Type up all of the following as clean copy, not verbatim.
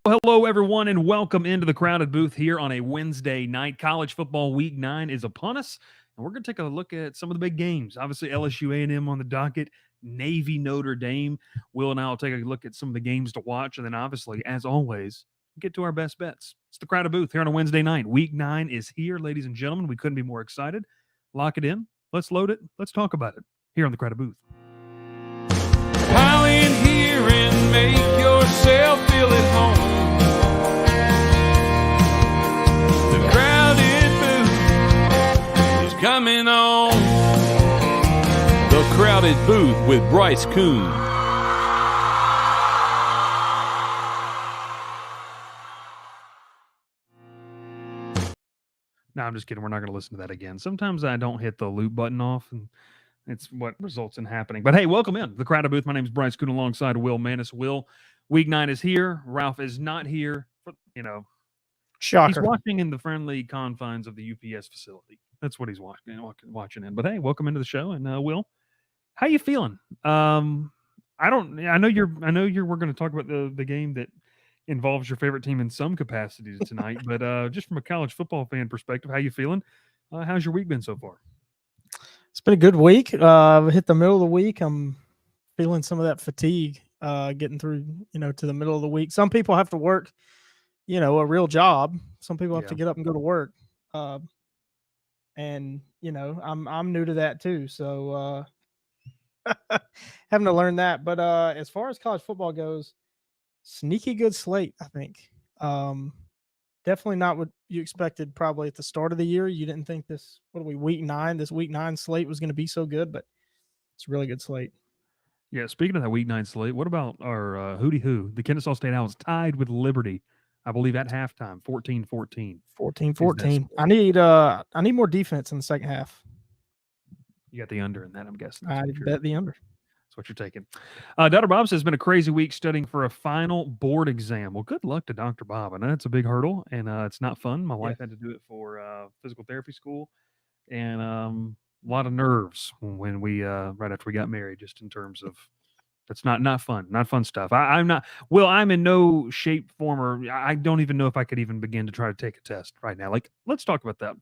Hello, everyone, and welcome into the crowded booth here on a Wednesday night. College football week 9 is upon us, and we're going to take a look at some of the big games. Obviously, LSU A&M on the docket, Navy-Notre Dame. Will and I will take a look at some of the games to watch, and then obviously, as always, get to our best bets. It's the crowded booth here on a Wednesday night. Week 9 is here, ladies and gentlemen. We couldn't be more excited. Lock it in. Let's load it. Let's talk about it here on the crowded booth. Pile in here and make yourself feel at home. The crowded booth is coming on. The crowded booth with Bryce Coon. No, I'm just kidding. We're not going to listen to that again. Sometimes I don't hit the loop button off, and it's what results in happening. But hey, welcome in the crowded booth. My name is Bryce Coon alongside Will Manis. Will, week 9 is here. Ralph is not here. Shocker. He's watching in the friendly confines of the UPS facility. That's what he's watching in. But hey, welcome into the show. And Will, how you feeling? I know we're going to talk about the game that involves your favorite team in some capacity tonight. But just from a college football fan perspective, how you feeling? How's your week been so far? It's been a good week. Hit the middle of the week. I'm feeling some of that fatigue getting through, to the middle of the week. Some people have to work, a real job. Some people have to get up and go to work. And I'm new to that too. So having to learn that. But as far as college football goes, sneaky good slate, I think. Definitely not what you expected probably at the start of the year. You didn't think this week 9 slate was going to be so good, but it's a really good slate. Yeah, speaking of that week 9 slate, what about our Hootie Who? The Kennesaw State Owls tied with Liberty, I believe, at halftime, 14-14. 14-14. I need more defense in the second half. You got the under in that, I'm guessing. I bet the under. That's what you're taking. Dr. Bob says it's been a crazy week studying for a final board exam. Well, good luck to Dr. Bob. I know it's a big hurdle, and it's not fun. My wife had to do it for physical therapy school, and a lot of nerves when we right after we got married, just in terms of that's not fun stuff. I'm in no shape, form, or I don't even know if I could even begin to try to take a test right now. Like, let's talk about that.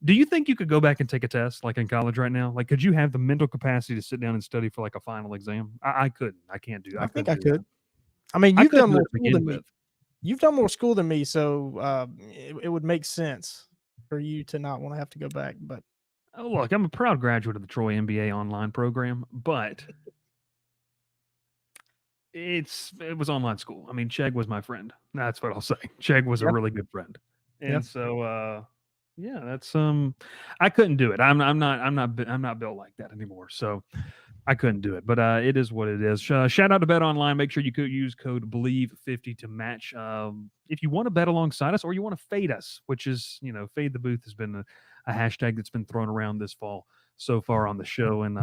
Do you think you could go back and take a test like in college right now? Like, could you have the mental capacity to sit down and study for like a final exam? I couldn't. I can't do that. I think I could. I mean, you've done more school than me. You've done more school than me, so it would make sense for you to not want to have to go back. But look, I'm a proud graduate of the Troy MBA online program, but it was online school. I mean, Chegg was my friend. That's what I'll say. Chegg was a really good friend, and so. Yeah, that's I couldn't do it. I'm not built like that anymore. So I couldn't do it. But it is what it is. Shout out to Bet Online. Make sure you could use code BLEAV50 to match if you want to bet alongside us or you want to fade us, which is, fade the booth has been a hashtag that's been thrown around this fall so far on the show, and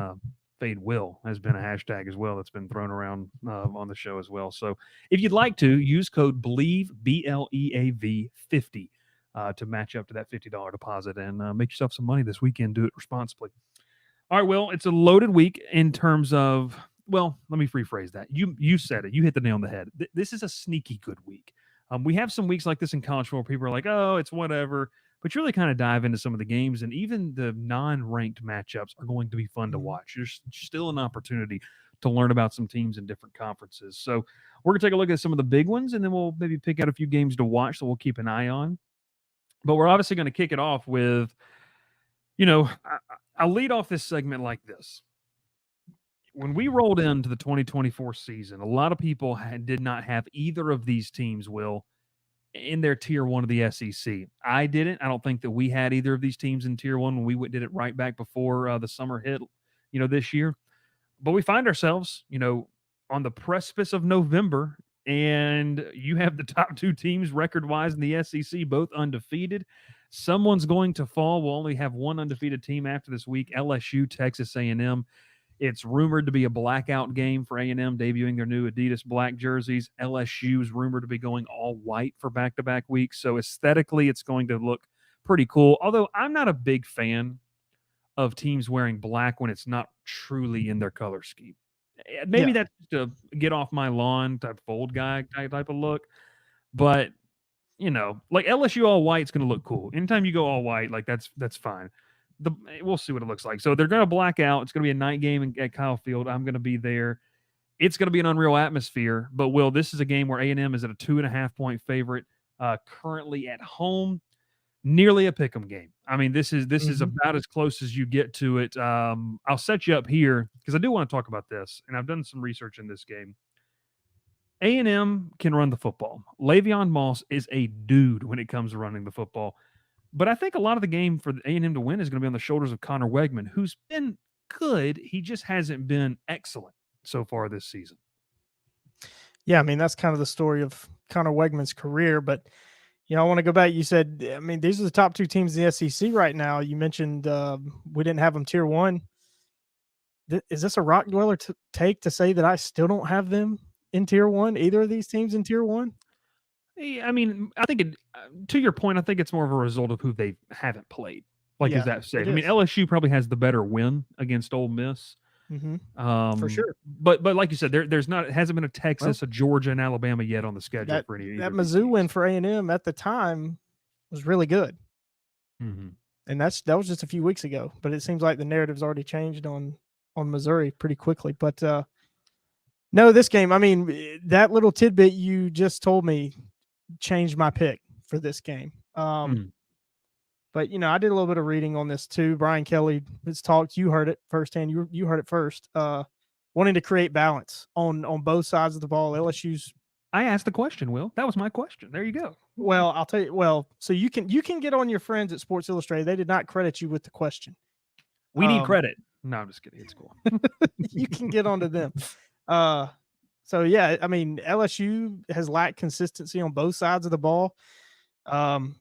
fade Will has been a hashtag as well that's been thrown around on the show as well. So if you'd like to use code BLEAV BLEAV 50 to match up to that $50 deposit and make yourself some money this weekend. Do it responsibly. All right, Will, it's a loaded week in terms of, well, let me rephrase that. You said it. You hit the nail on the head. This is a sneaky good week. We have some weeks like this in college where people are like, oh, it's whatever. But you really kind of dive into some of the games, and even the non-ranked matchups are going to be fun to watch. There's still an opportunity to learn about some teams in different conferences. So we're going to take a look at some of the big ones, and then we'll maybe pick out a few games to watch that we'll keep an eye on. But we're obviously going to kick it off with, I'll lead off this segment like this. When we rolled into the 2024 season, a lot of people did not have either of these teams, Will, in their tier 1 of the SEC. I didn't. I don't think that we had either of these teams in tier 1 when we did it right back before the summer hit, this year. But we find ourselves, on the precipice of November, and you have the top 2 teams record-wise in the SEC, both undefeated. Someone's going to fall. We'll only have one undefeated team after this week, LSU-Texas A&M. It's rumored to be a blackout game for A&M, debuting their new Adidas black jerseys. LSU is rumored to be going all white for back-to-back weeks. So aesthetically, it's going to look pretty cool. Although I'm not a big fan of teams wearing black when it's not truly in their color scheme. Maybe that's just a get off my lawn type of old guy type of look. But like LSU all white is going to look cool. Anytime you go all white, like that's fine. We'll see what it looks like. So they're going to black out. It's going to be a night game at Kyle Field. I'm going to be there. It's going to be an unreal atmosphere. But Will, this is a game where A&M is at a 2.5-point favorite, currently at home. Nearly a pick'em game. I mean, this is about as close as you get to it. I'll set you up here because I do want to talk about this, and I've done some research in this game. A&M can run the football. Le'Veon Moss is a dude when it comes to running the football. But I think a lot of the game for A&M to win is going to be on the shoulders of Connor Wegman, who's been good. He just hasn't been excellent so far this season. Yeah, I mean, that's kind of the story of Connor Wegman's career, but I want to go back. You said, I mean, these are the top two teams in the SEC right now. You mentioned we didn't have them tier one. Is this a rock dweller take to say that I still don't have them in tier one? Either of these teams in tier one? I mean, I think to your point, I think it's more of a result of who they haven't played. Like, is that safe? I mean, LSU probably has the better win against Ole Miss. For sure. But like you said, there's not, it hasn't been a Texas, a Georgia, and Alabama yet on the schedule for any. That Mizzou win for A&M at the time was really good, and that was just a few weeks ago. But it seems like the narrative's already changed on Missouri pretty quickly. But no, this game, I mean, that little tidbit you just told me changed my pick for this game. But I did a little bit of reading on this too. Brian Kelly has talked. You heard it firsthand. You heard it first. Wanting to create balance on both sides of the ball. LSU's. I asked the question, Will. That was my question. There you go. Well, I'll tell you. Well, so you can get on your friends at Sports Illustrated. They did not credit you with the question. We need credit. No, I'm just kidding. It's cool. You can get onto them. So yeah, I mean, LSU has lacked consistency on both sides of the ball.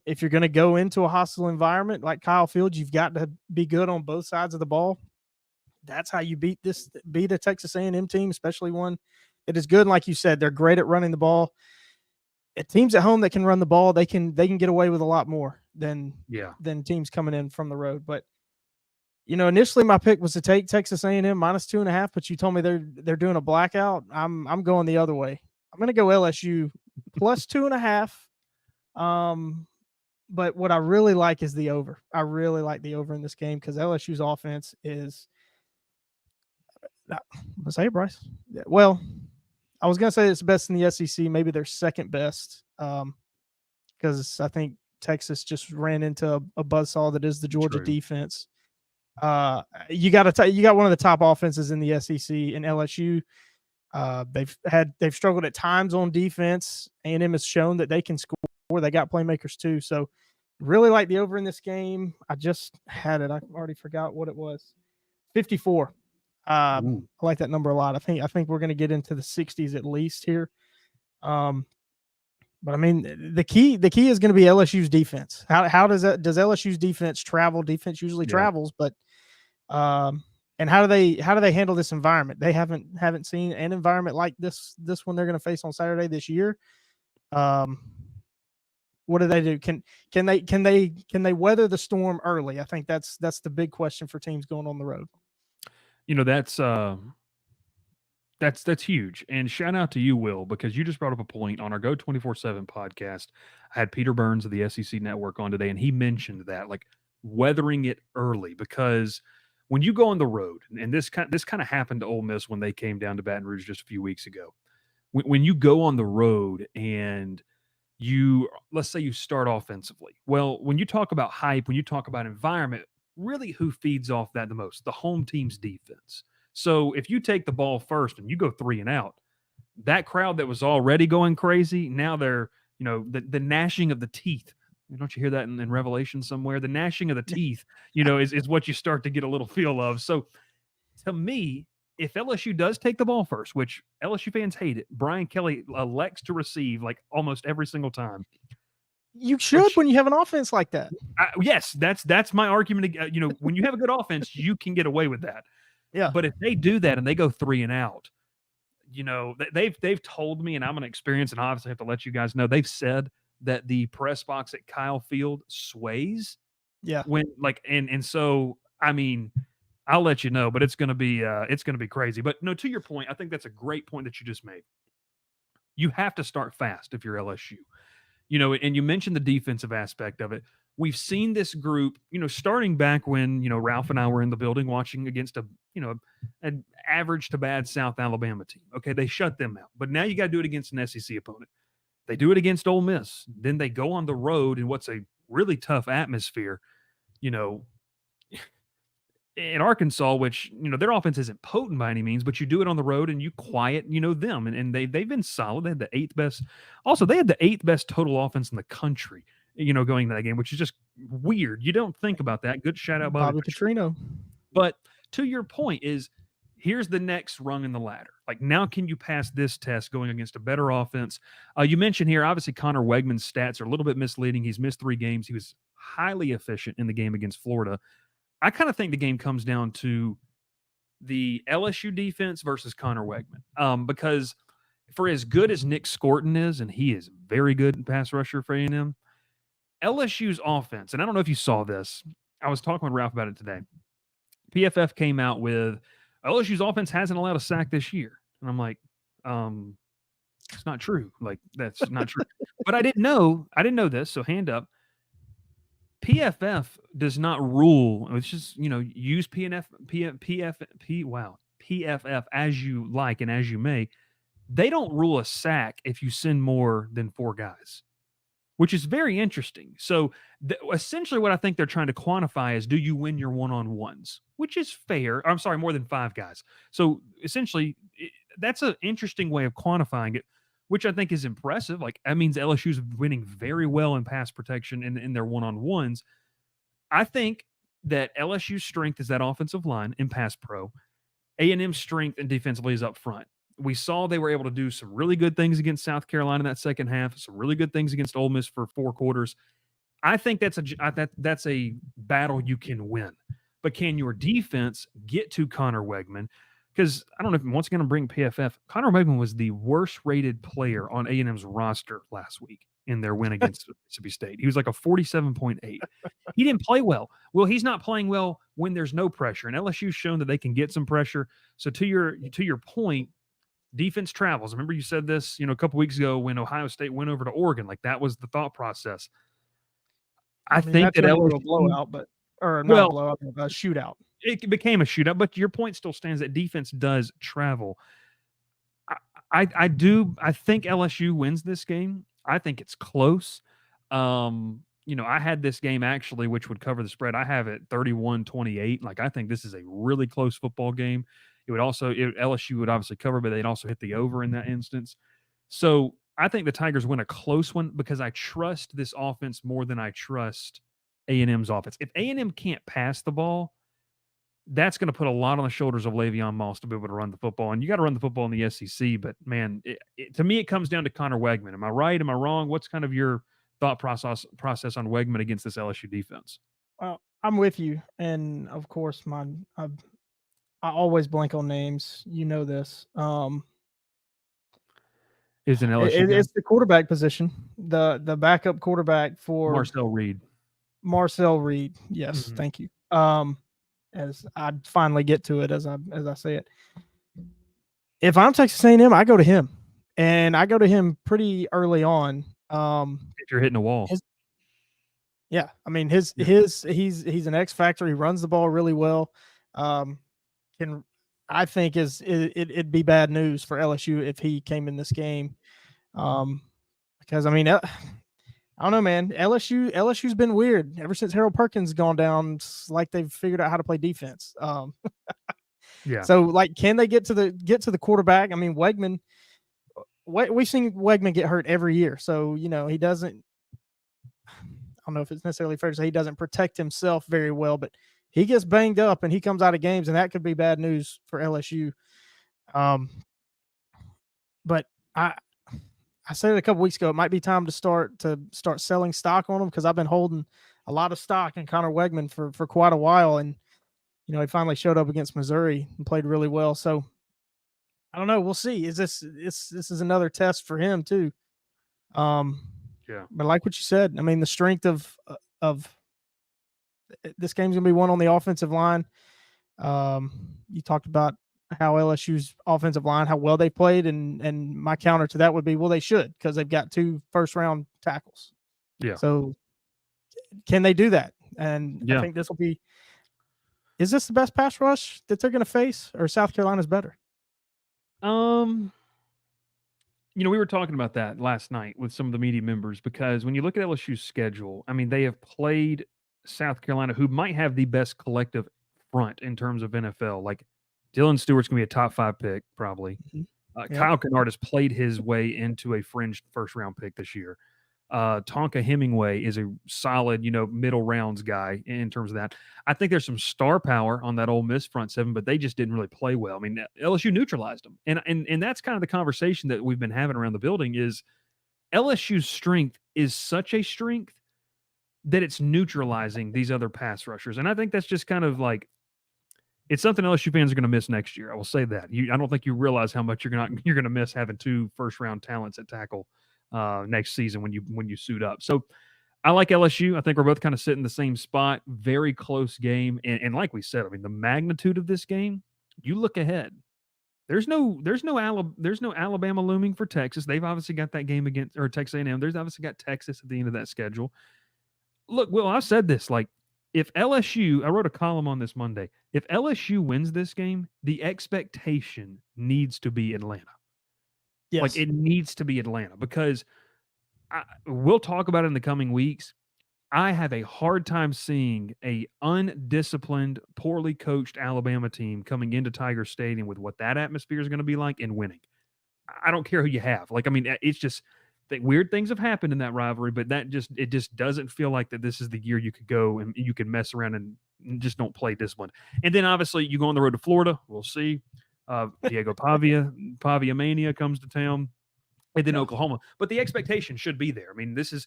If you're going to go into a hostile environment like Kyle Field, you've got to be good on both sides of the ball. That's how you beat a Texas A&M team, especially one that is good. And like you said, they're great at running the ball. Teams at home that can run the ball, they can get away with a lot more than teams coming in from the road. But initially my pick was to take Texas A&M -2.5, but you told me they're doing a blackout. I'm going the other way. I'm going to go LSU +2.5. But what I really like is the over. I really like the over in this game because LSU's offense is. Let's say it, Bryce. Well, I was gonna say it's the best in the SEC. Maybe they're second best. Because I think Texas just ran into a buzzsaw that is the Georgia defense. You got one of the top offenses in the SEC in LSU. They've struggled at times on defense. A&M has shown that they can score. They got playmakers too. So really like the over in this game. I just had it. I already forgot what it was. 54. I like that number a lot. I think we're going to get into the 60s at least here. But I mean, the key is going to be LSU's defense. How does LSU's defense travel? Defense usually travels, but and how do they handle this environment? They haven't seen an environment like this one they're going to face on Saturday this year. What do they do? Can they weather the storm early? I think that's the big question for teams going on the road. That's huge. And shout out to you, Will, because you just brought up a point on our Go 24/7 podcast. I had Peter Burns of the SEC Network on today, and he mentioned that, like, weathering it early, because when you go on the road, and this kind of happened to Ole Miss when they came down to Baton Rouge just a few weeks ago. When you go on the road and let's say you start offensively. Well, when you talk about hype, when you talk about environment, really who feeds off that the most? The home team's defense. So if you take the ball first and you go 3 and out, that crowd that was already going crazy, now they're, the gnashing of the teeth. Don't you hear that in Revelation somewhere? The gnashing of the teeth, is what you start to get a little feel of. So to me, if LSU does take the ball first, which LSU fans hate it, Brian Kelly elects to receive like almost every single time. You should when you have an offense like that. Yes, that's my argument. When you have a good offense, you can get away with that. Yeah. But if they do that and they go 3 and out, they've told me, and I'm going to experience, and obviously have to let you guys know, they've said that the press box at Kyle Field sways. Yeah. And so, I mean, I'll let you know, but it's going to be crazy. But no, to your point, I think that's a great point that you just made. You have to start fast if you're LSU. You know, and you mentioned the defensive aspect of it. We've seen this group, you know, starting back when, you know, Ralph and I were in the building watching against a, you know, an average to bad South Alabama team. Okay, they shut them out. But now you got to do it against an SEC opponent. They do it against Ole Miss. Then they go on the road in what's a really tough atmosphere, you know, in Arkansas, which, you know, their offense isn't potent by any means, but you do it on the road and you quiet, you know, them. And they've been solid. They had the eighth best. Also, they had the eighth best total offense in the country, you know, going to that game, which is just weird. You don't think about that. Good shout out, Bobby Petrino. But to your point is, here's the next rung in the ladder. Like, now can you pass this test going against a better offense? You mentioned here, obviously, Connor Wegman's stats are a little bit misleading. He's missed 3 games. He was highly efficient in the game against Florida. I kind of think the game comes down to the LSU defense versus Connor Wegman. Because for as good as Nick Scorton is, and he is very good in pass rusher for A&M, LSU's offense, and I don't know if you saw this. I was talking with Ralph about it today. PFF came out with LSU's offense hasn't allowed a sack this year. And I'm like, it's not true. Like, that's not true. But I didn't know this, so hand up. PFF does not rule. It's just, you know, use PFF as you like and as you may. They don't rule a sack if you send more than 4 guys, which is very interesting. So essentially what I think they're trying to quantify is, do you win your one-on-ones, which is fair. I'm sorry, more than 5 guys. So essentially that's an interesting way of quantifying it, which I think is impressive. Like, that means LSU's winning very well in pass protection in their one-on-ones. I think that LSU's strength is that offensive line in pass pro. A&M's strength and defensively is up front. We saw they were able to do some really good things against South Carolina in that second half, some really good things against Ole Miss for 4 quarters. I think that's a battle you can win. But can your defense get to Connor Wegman? Because I don't know if, once again, I'm bringing PFF. Connor Wegman was the worst rated player on A&M's roster last week in their win against Mississippi State. He was like a 47.8. He didn't play well. Well, he's not playing well when there's no pressure. And LSU's shown that they can get some pressure. So to your point, defense travels. Remember you said this, you know, a couple weeks ago when Ohio State went over to Oregon. Like, that was the thought process. I think that LSU, a blowout, but or not a blowout, a shootout. It became a shootout, but your point still stands that defense does travel. I think LSU wins this game. I think it's close. You know, I had this game actually, which would cover the spread. I have it 31-28. Like, I think this is a really close football game. LSU would obviously cover, but they'd also hit the over in that instance. So I think the Tigers win a close one because I trust this offense more than I trust A&M's offense. If A&M can't pass the ball, that's going to put a lot on the shoulders of Le'Veon Moss to be able to run the football. And you got to run the football in the SEC. But, man, to me, it comes down to Connor Wegman. Am I right? Am I wrong? What's kind of your thought process on Wegman against this LSU defense? Well, I'm with you. And, of course, I always blank on names. You know this. Is an LSU it's the quarterback position, the backup quarterback for Marcel Reed. Yes, thank you. As I finally get to it, as I say it, if I'm Texas A&M, I go to him, and I go to him pretty early on. If you're hitting a wall, yeah, I mean he's an X factor. He runs the ball really well. I think it'd be bad news for LSU if he came in this game, because I mean, I don't know, man. LSU's been weird ever since Harold Perkins gone down. It's like they've figured out how to play defense. Yeah. So, like, can they get to the quarterback? I mean, Wegman. We've seen Wegman get hurt every year, so you know he doesn't. I don't know if it's necessarily fair to say he doesn't protect himself very well, but he gets banged up and he comes out of games, and that could be bad news for LSU. But I said it a couple weeks ago, it might be time to start selling stock on him, because I've been holding a lot of stock in Connor Wegman for quite a while, and you know he finally showed up against Missouri and played really well. So I don't know. We'll see. This is another test for him too. Yeah. But like what you said, I mean, the strength of this game's gonna be won on the offensive line. You talked about how LSU's offensive line, how well they played, and my counter to that would be, well, they should, because they've got 2 first-round tackles. Yeah. So can they do that? And I Yeah. think this will be. Is this the best pass rush that they're going to face, or South Carolina's better? We were talking about that last night with some of the media members because when you look at LSU's schedule, I mean, they have played South Carolina, who might have the best collective front in terms of NFL. Like Dylan Stewart's going to be a top 5 pick, probably. Mhm. Yep. Kyle Kennard has played his way into a fringe first round pick this year. Tonka Hemingway is a solid, middle rounds guy in terms of that. I think there's some star power on that Ole Miss front seven, but they just didn't really play well. I mean, LSU neutralized them, and that's kind of the conversation that we've been having around the building. Is LSU's strength is such a strength that it's neutralizing these other pass rushers, and I think that's just kind of like it's something LSU fans are going to miss next year. I will say that. I don't think you realize how much you're going to miss having 2 first round talents at tackle next season when you suit up. So I like LSU. I think we're both kind of sitting in the same spot. Very close game, and like we said, I mean the magnitude of this game. You look ahead. There's no Alabama looming for Texas. They've obviously got that game against or Texas A&M. There's obviously got Texas at the end of that schedule. Look, Will, I've said this like. If LSU, I wrote a column on this Monday. If LSU wins this game, the expectation needs to be Atlanta. Yes. Like it needs to be Atlanta because we'll talk about it in the coming weeks. I have a hard time seeing a undisciplined, poorly coached Alabama team coming into Tiger Stadium with what that atmosphere is going to be like and winning. I don't care who you have. Like, I mean, it's just that weird things have happened in that rivalry, but it just doesn't feel like that this is the year you could go and you can mess around and just don't play discipline. And then obviously you go on the road to Florida. We'll see. Diego Pavia Mania comes to town. And then Oklahoma. But the expectation should be there. I mean, this is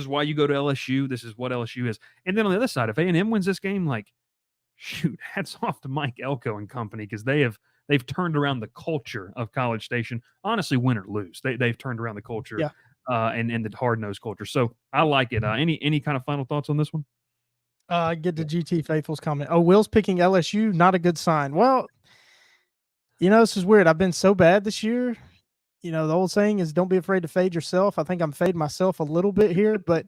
why you go to LSU. This is what LSU is. And then on the other side, if A&M wins this game, like, shoot, hats off to Mike Elko and company because they've turned around the culture of College Station. Honestly, win or lose, they've turned around the culture and the hard-nosed culture. So I like it. Any kind of final thoughts on this one? Get to GT Faithful's comment. Oh, Will's picking LSU, not a good sign. Well, this is weird. I've been so bad this year. The old saying is don't be afraid to fade yourself. I think I'm fading myself a little bit here, but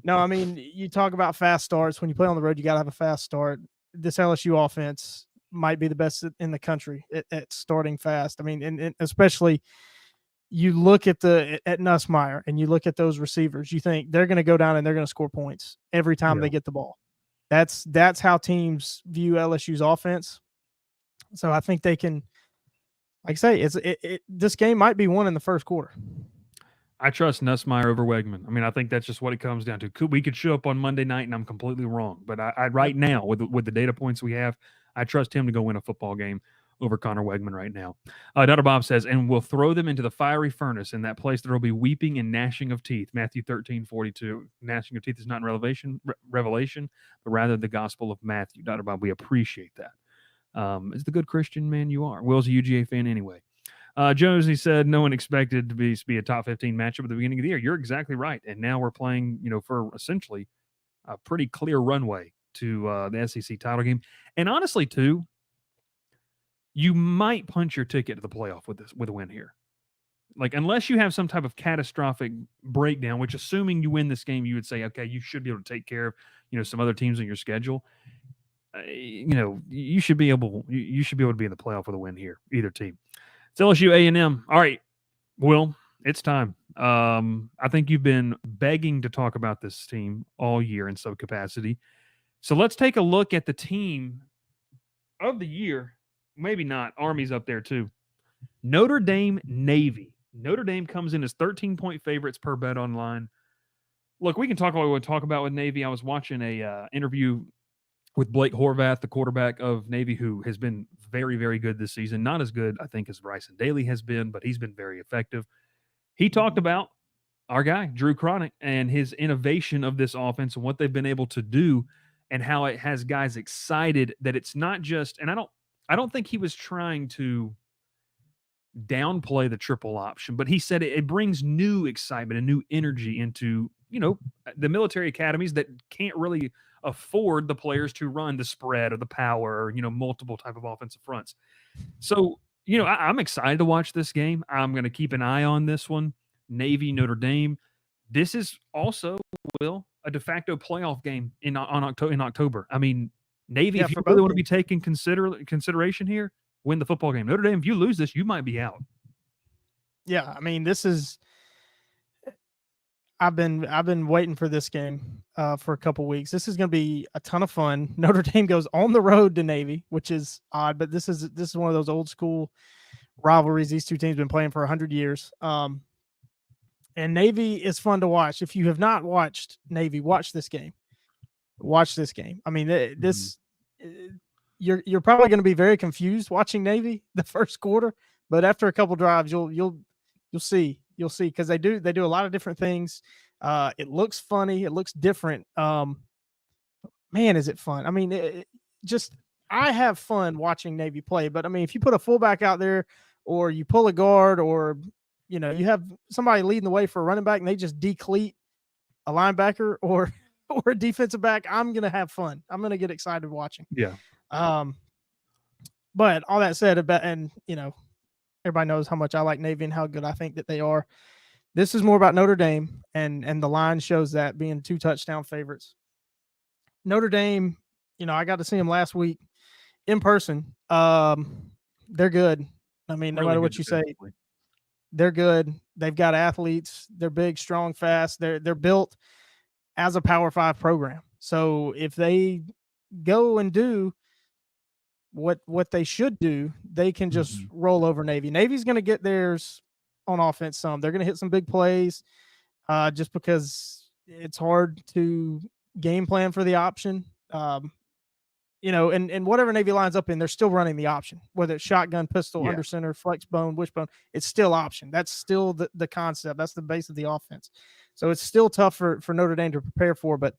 no, I mean, you talk about fast starts. When you play on the road, you got to have a fast start. This LSU offense might be the best in the country at starting fast. I mean, and especially you look at Nussmeier and you look at those receivers, you think they're going to go down and they're going to score points every time they get the ball. That's how teams view LSU's offense. So I think they can, like I say, this game might be won in the first quarter. I trust Nussmeier over Wegman. I mean, I think that's just what it comes down to. We could show up on Monday night and I'm completely wrong, but I right now with the data points we have, I trust him to go win a football game over Connor Wegman right now. Dr. Bob says, and we'll throw them into the fiery furnace. In that place, there will be weeping and gnashing of teeth. Matthew 13:42. Gnashing of teeth is not revelation, but rather the gospel of Matthew. Dr. Bob, we appreciate that. Is the good Christian man you are. Will's a UGA fan anyway. Jonesy said no one expected to be a top 15 matchup at the beginning of the year. You're exactly right. And now we're playing, for essentially a pretty clear runway to the SEC title game. And honestly, too, you might punch your ticket to the playoff with a win here. Like, unless you have some type of catastrophic breakdown, which assuming you win this game, you would say, okay, you should be able to take care of, some other teams on your schedule. You should be able to be in the playoff with a win here, either team. It's LSU A&M. All right, Will, it's time. I think you've been begging to talk about this team all year in some capacity. So let's take a look at the team of the year. Maybe not. Army's up there too. Notre Dame Navy. Notre Dame comes in as 13-point favorites per Bet Online. Look, we can talk what we want to talk about with Navy. I was watching a interview with Blake Horvath, the quarterback of Navy, who has been very, very good this season. Not as good, I think, as Bryson Daly has been, but he's been very effective. He talked about our guy, Drew Cronick, and his innovation of this offense and what they've been able to do and how it has guys excited that it's not just – and I don't think he was trying to downplay the triple option, but he said it brings new excitement and new energy into, the military academies that can't really afford the players to run the spread or the power or, multiple type of offensive fronts. So, I'm excited to watch this game. I'm going to keep an eye on this one. Navy, Notre Dame. This is also, Will, a de facto playoff game in October. I mean, Navy, Yeah, if you for really both want to be teams. taking consideration here, win the football game. Notre Dame, if you lose this, you might be out. Yeah, I mean, this is. I've been waiting for this game for a couple weeks. This is going to be a ton of fun. Notre Dame goes on the road to Navy, which is odd, but this is one of those old school rivalries. These two teams been playing for 100 years. And Navy is fun to watch. If you have not watched Navy, watch this game. Watch this game. I mean, this you're probably going to be very confused watching Navy the first quarter, but after a couple drives, you'll see because they do a lot of different things. It looks funny. It looks different. Man, is it fun? I mean, I have fun watching Navy play. But I mean, if you put a fullback out there, or you pull a guard, or you have somebody leading the way for a running back, and they just decleat a linebacker or a defensive back, I'm gonna have fun. I'm gonna get excited watching. Yeah. But all that said, and everybody knows how much I like Navy and how good I think that they are. This is more about Notre Dame, and the line shows that, being 2 touchdown favorites. Notre Dame, I got to see them last week in person. They're good. I mean, no Really matter good what you say, defensively. they're good. They've got athletes. They're big, strong, fast. They're built as a Power 5 program. So if they go and do what they should do, they can just roll over Navy. Navy's going to get theirs on offense some. They're going to hit some big plays just because it's hard to game plan for the option. And whatever Navy lines up in, they're still running the option, whether it's shotgun, pistol, under center, flex bone, wishbone. It's still option. That's still the concept. That's the base of the offense. So it's still tough for Notre Dame to prepare for. But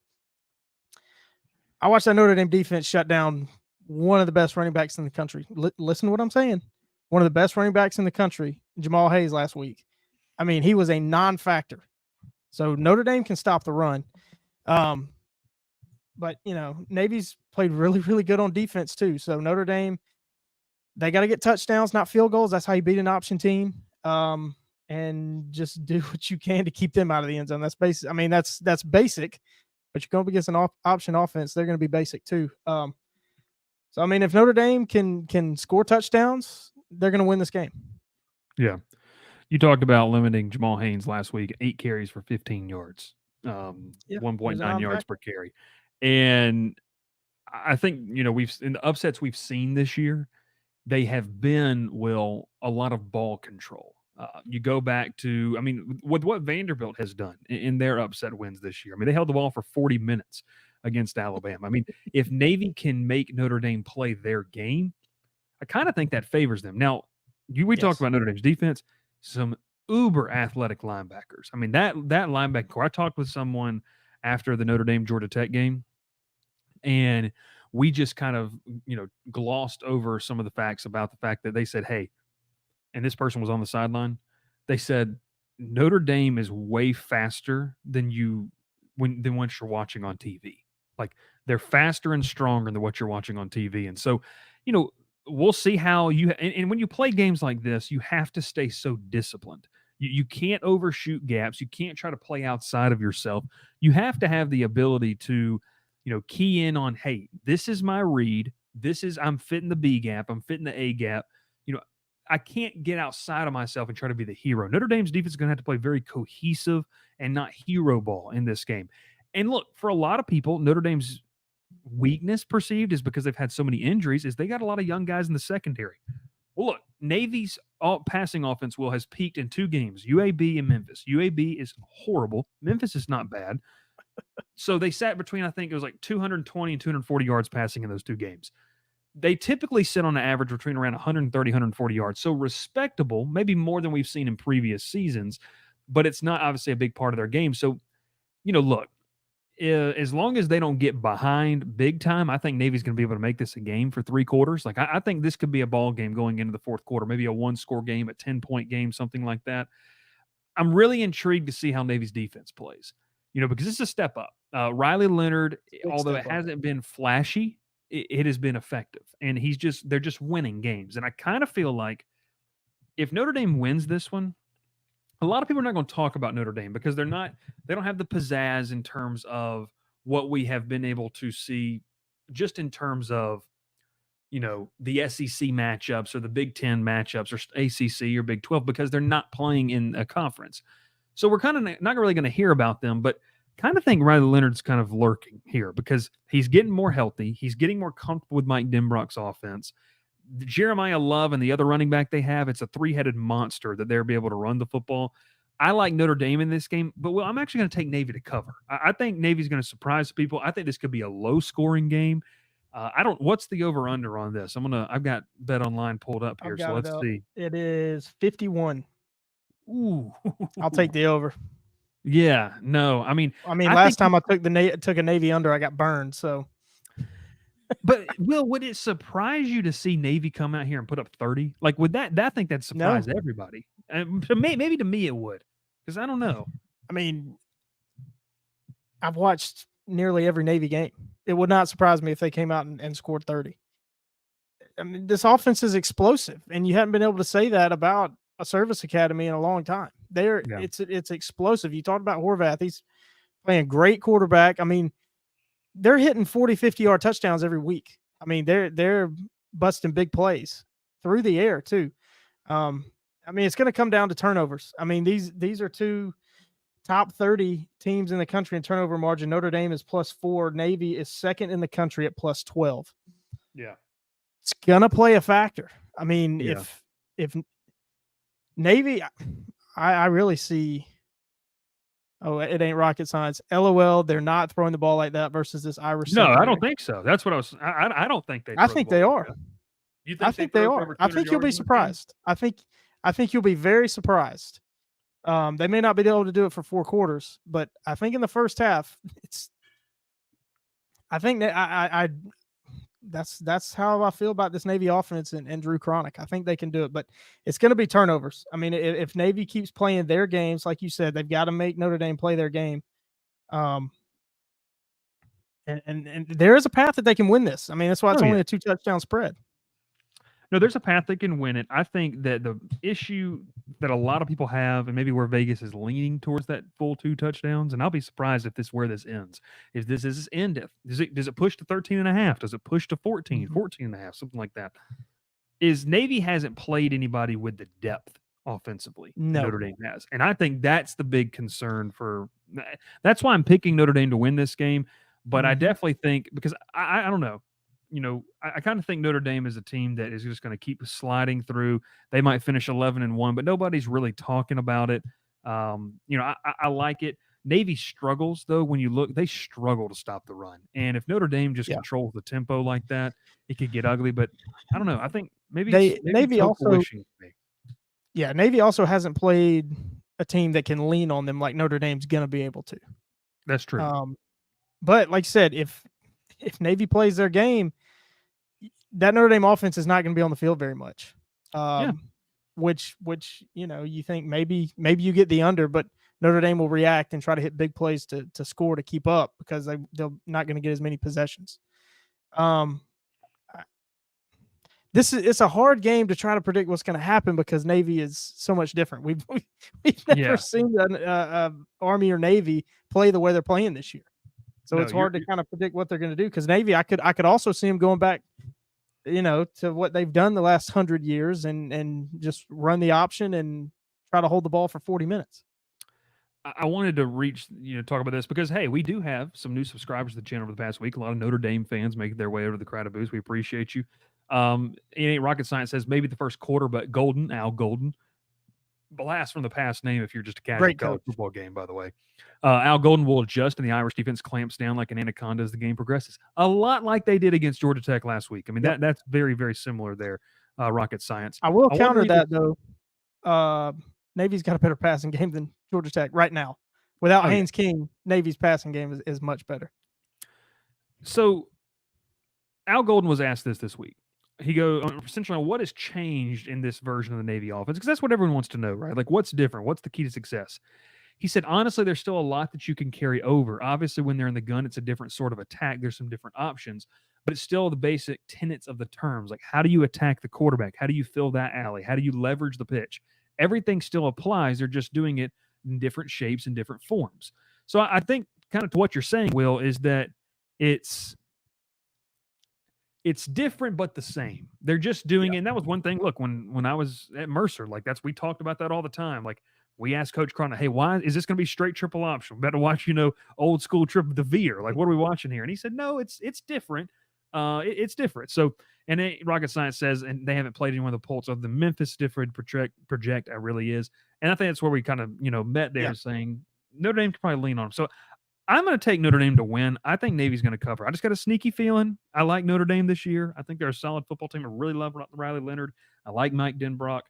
I watched that Notre Dame defense shut down one of the best running backs in the country. Listen to what I'm saying. One of the best running backs in the country, Jamal Hayes, last week. I mean, he was a non-factor. So Notre Dame can stop the run. But, Navy's played really, really good on defense too. So Notre Dame, they got to get touchdowns, not field goals. That's how you beat an option team. And just do what you can to keep them out of the end zone. That's basic. I mean, that's basic, but you're going up against an option offense. They're going to be basic too. So, I mean, if Notre Dame can score touchdowns, they're going to win this game. Yeah. You talked about limiting Jamal Haynes last week, 8 carries for 15 yards, 1.9 yards per carry. And I think, we've in the upsets we've seen this year, they have been, Will, a lot of ball control. You go back to, with what Vanderbilt has done in their upset wins this year. I mean, they held the ball for 40 minutes against Alabama. I mean, if Navy can make Notre Dame play their game, I kind of think that favors them. Now, we talked about Notre Dame's defense, some uber athletic linebackers. I mean, that linebacker core. I talked with someone after the Notre Dame Georgia Tech game, and we just kind of, glossed over some of the facts about the fact that they said, hey, and this person was on the sideline. They said Notre Dame is way faster than once you're watching on TV. Like, they're faster and stronger than what you're watching on TV. And so, we'll see how and when you play games like this, you have to stay so disciplined. You can't overshoot gaps. You can't try to play outside of yourself. You have to have the ability to, key in on, hey, this is my read. I'm fitting the B gap. I'm fitting the A gap. I can't get outside of myself and try to be the hero. Notre Dame's defense is going to have to play very cohesive and not hero ball in this game. And look, for a lot of people, Notre Dame's weakness perceived is because they've had so many injuries is they got a lot of young guys in the secondary. Well, look, Navy's passing offense has peaked in 2 games, UAB and Memphis. UAB is horrible. Memphis is not bad. So they sat between, I think it was like 220 and 240 yards passing in those 2 games. They typically sit on an average between around 130, 140 yards. So respectable, maybe more than we've seen in previous seasons, but it's not obviously a big part of their game. So, look, as long as they don't get behind big time, I think Navy's going to be able to make this a game for 3 quarters. Like, I think this could be a ball game going into the 4th quarter, maybe a 1-score game, a 10-point game, something like that. I'm really intrigued to see how Navy's defense plays, because it's a step up. Riley Leonard, Big although step it up. hasn't been flashy, it has been effective, and they're just winning games. And I kind of feel like if Notre Dame wins this one, a lot of people are not going to talk about Notre Dame because they don't have the pizzazz in terms of what we have been able to see, just in terms of the SEC matchups or the Big Ten matchups or ACC or Big 12, because they're not playing in a conference. So we're kind of not really going to hear about them, but kind of think Riley Leonard's kind of lurking here because he's getting more healthy. He's getting more comfortable with Mike Denbrock's offense. Jeremiah Love and the other running back they have, it's a three-headed monster that they'll be able to run the football. I like Notre Dame in this game, but I'm actually going to take Navy to cover. I think Navy's going to surprise people. I think this could be a low-scoring game. What's the over-under on this? I've got Bet Online pulled up here, I've so got it let's up. see. It is 51. Ooh. I'll take the over. Yeah, no, I mean, last time I took a Navy under, I got burned. So, but Will, would it surprise you to see Navy come out here and put up 30? Like, would that? I think that'd surprise everybody. Maybe to me it would, because I don't know. I mean, I've watched nearly every Navy game. It would not surprise me if they came out and scored 30. I mean, this offense is explosive, and you haven't been able to say that about a service academy in a long time. It's explosive. You talked about Horvath. He's playing great quarterback. I mean, they're hitting 40, 50-yard touchdowns every week. I mean, they're busting big plays through the air too. I mean, it's going to come down to turnovers. I mean, these are two top 30 teams in the country in turnover margin. Notre Dame is +4. Navy is second in the country at +12. Yeah. It's going to play a factor. I mean, Yeah. if Navy, I really see, it ain't rocket science. LOL, they're not throwing the ball like that versus this Irish. No, I don't think so. That's what I don't think they. I think they are. You think I think they are. I think you'll be surprised. I think you'll be very surprised. They may not be able to do it for 4 quarters, but I think in the first half, I think that that's how I feel about this Navy offense and Drew Cronick. I think they can do it, but it's going to be turnovers. I mean, if Navy keeps playing their games, like you said, they've got to make Notre Dame play their game. And there is a path that they can win this. I mean, that's why it's only a 2-touchdown spread. No, there's a path they can win it. I think that the issue that a lot of people have, and maybe where Vegas is leaning towards that full 2 touchdowns, and I'll be surprised if where this ends. Is this end? Does it push to 13.5? Does it push to 14, 14.5, something like that? Is Navy hasn't played anybody with the depth offensively Notre Dame has. And I think that's the big concern that's why I'm picking Notre Dame to win this game. But I definitely think, because I don't know, I kind of think Notre Dame is a team that is just going to keep sliding through. They might finish 11-1, but nobody's really talking about it. I like it. Navy struggles, though. When you look, they struggle to stop the run. And if Notre Dame just controls the tempo like that, it could get ugly. But I don't know. I think maybe Navy also hasn't played a team that can lean on them like Notre Dame's going to be able to. That's true. But like I said, if Navy plays their game, that Notre Dame offense is not going to be on the field very much. Which you think maybe you get the under, but Notre Dame will react and try to hit big plays to score to keep up because they're not going to get as many possessions. It's a hard game to try to predict what's going to happen because Navy is so much different. We've never seen an Army or Navy play the way they're playing this year. So it's hard to kind of predict what they're going to do because Navy, I could also see them going back, to what they've done the last 100 years and just run the option and try to hold the ball for 40 minutes. I wanted to talk about this because, hey, we do have some new subscribers to the channel over the past week. A lot of Notre Dame fans making their way over to the Crowded Booth. We appreciate you. It ain't rocket science says maybe the first quarter, but Al Golden. Blast from the past name if you're just a casual college football game, by the way. Al Golden will adjust and the Irish defense clamps down like an anaconda as the game progresses. A lot like they did against Georgia Tech last week. I mean, that's very, very similar there, rocket science. I will counter that, though. Navy's got a better passing game than Georgia Tech right now. Without Haynes King, Navy's passing game is much better. So Al Golden was asked this week. He goes essentially on what has changed in this version of the Navy offense, because that's what everyone wants to know, right? Like, what's different? What's the key to success? he said, honestly, there's still a lot that you can carry over. Obviously, when they're in the gun, it's a different sort of attack. There's some different options, but it's still the basic tenets of the terms. Like, how do you attack the quarterback? How do you fill that alley? How do you leverage the pitch? Everything still applies. They're just doing it in different shapes and different forms. So I think kind of to what you're saying, Will, is that it's different but the same. They're just doing it. And that was one thing. Look, when I was at Mercer, like we talked about that all the time. Like we asked Coach Cronin, hey, why is this going to be straight triple option? Better watch, old school triple the veer. Like, what are we watching here? And he said, no, it's different. It's different. So, and Rocket Science says, and they haven't played anyone of the Pulse of the Memphis different project. It really is. And I think that's where we kind of, met there saying Notre Dame could probably lean on them. So I'm going to take Notre Dame to win. I think Navy's going to cover. I just got a sneaky feeling. I like Notre Dame this year. I think they're a solid football team. I really love Riley Leonard. I like Mike Denbrock.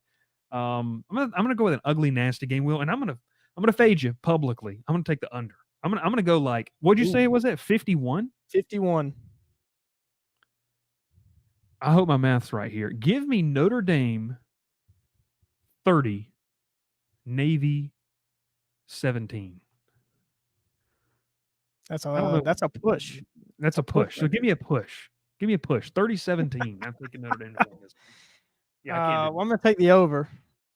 I'm gonna go with an ugly, nasty game, Will, and I'm gonna fade you publicly. I'm gonna take the under. I'm gonna go like, what'd you say it was at 51? 51. I hope my math's right here. Give me Notre Dame 30, Navy 17. That's a push. That's a push. So give me a push. Give me a push. 30-17. I'm thinking Notre Dame. Yeah, I can't. I'm going to take the over.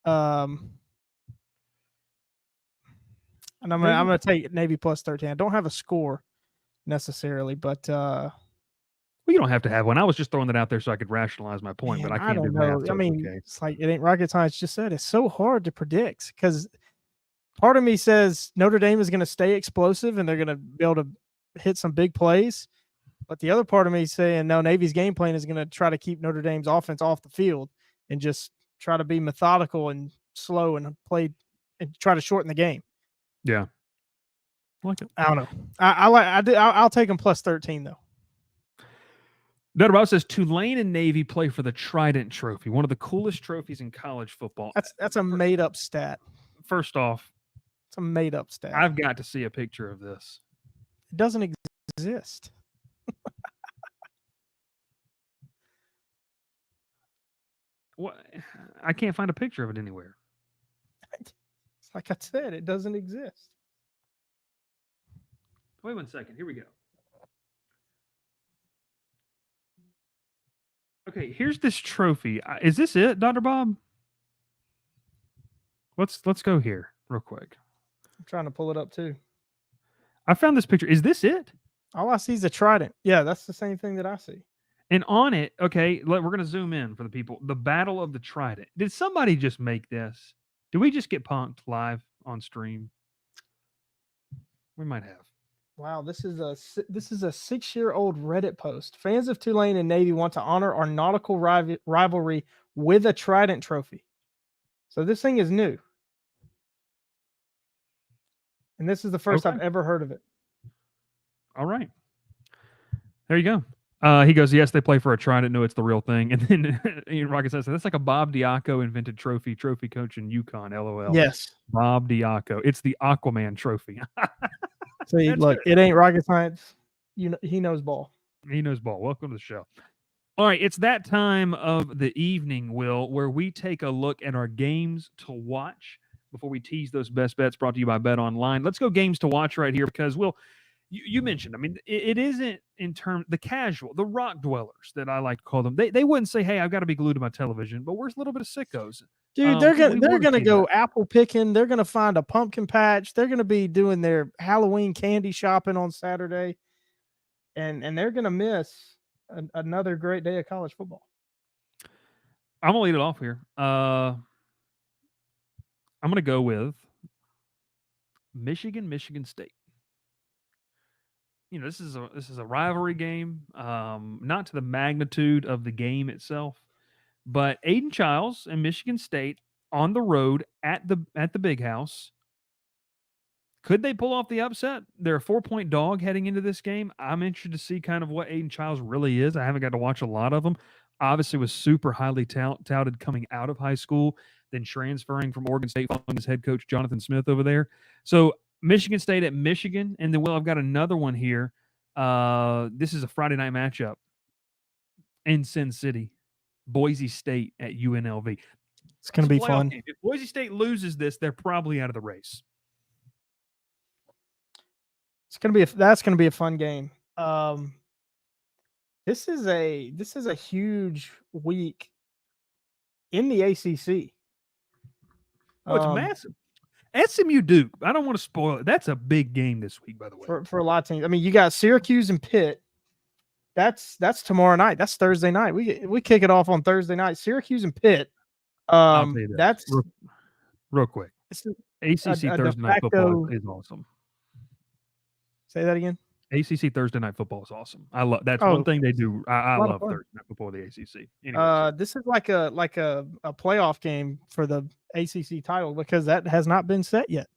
And I'm going to take Navy plus 13. I don't have a score necessarily, but well, you don't have to have one. I was just throwing that out there so I could rationalize my point, but I can't do math. So it's like it ain't rocket science. Just said it's so hard to predict because part of me says Notre Dame is going to stay explosive and they're going to be able to hit some big plays. But the other part of me is saying, no, Navy's game plan is going to try to keep Notre Dame's offense off the field and just try to be methodical and slow and play and try to shorten the game. Yeah. I like it. I don't know. I'll take them plus 13 though. Notre Dame says Tulane and Navy play for the Trident Trophy, one of the coolest trophies in college football. That's a made up stat. First off, it's a made up stat. I've got to see a picture of this. It doesn't exist. What? I can't find a picture of it anywhere. It's like I said, it doesn't exist. Wait 1 second. Here we go. Okay, here's this trophy. Is this it, Dr. Bob? Let's go here real quick. I'm trying to pull it up too. I found this picture. Is this it? All I see is a trident. Yeah, that's the same thing that I see. And on it, okay, we're going to zoom in for the people. The Battle of the Trident. Did somebody just make this? Did we just get punked live on stream? We might have. Wow, this is a 6-year-old Reddit post. Fans of Tulane and Navy want to honor our nautical rivalry with a Trident trophy. So this thing is new. And this is the first I've ever heard of it. All right. There you go. He goes, yes, they play for a Trident. No, it's the real thing. And then Rocket says, that's like a Bob Diaco invented trophy coach in UConn, LOL. Yes. Bob Diaco. It's the Aquaman trophy. See, look, it ain't rocket science. He knows ball. He knows ball. Welcome to the show. All right, it's that time of the evening, Will, where we take a look at our games to watch before we tease those best bets brought to you by Bet Online. Let's go games to watch right here because, Will, you mentioned, I mean, it isn't in terms, the casual, the rock dwellers that I like to call them. They wouldn't say, hey, I've got to be glued to my television, but we're a little bit of sickos. Dude, they're gonna go apple picking. They're gonna find a pumpkin patch. They're gonna be doing their Halloween candy shopping on Saturday, and they're gonna miss another great day of college football. I'm gonna lead it off here. I'm gonna go with Michigan State. This is a rivalry game, not to the magnitude of the game itself. But Aiden Childs and Michigan State on the road at the Big House. Could they pull off the upset? They're a 4-point dog heading into this game. I'm interested to see kind of what Aiden Childs really is. I haven't got to watch a lot of them. Obviously was super highly touted coming out of high school, then transferring from Oregon State following his head coach, Jonathan Smith, over there. So Michigan State at Michigan. And then, I've got another one here. This is a Friday night matchup in Sin City. Boise State at UNLV. It's going to be fun. If Boise State loses this, they're probably out of the race. that's gonna be a fun game. This is a huge week in the ACC. Oh, it's massive. SMU Duke. I don't want to spoil it. That's a big game this week, by the way. For a lot of teams. I mean, you got Syracuse and Pitt. That's tomorrow night. That's Thursday night. We kick it off on Thursday night. Syracuse and Pitt. I'll tell you this, That's real quick. ACC Thursday night football is awesome. Say that again. ACC Thursday night football is awesome. I love that's one thing they do. I love Thursday night football. The ACC. Anyways. This is like a playoff game for the ACC title because that has not been set yet.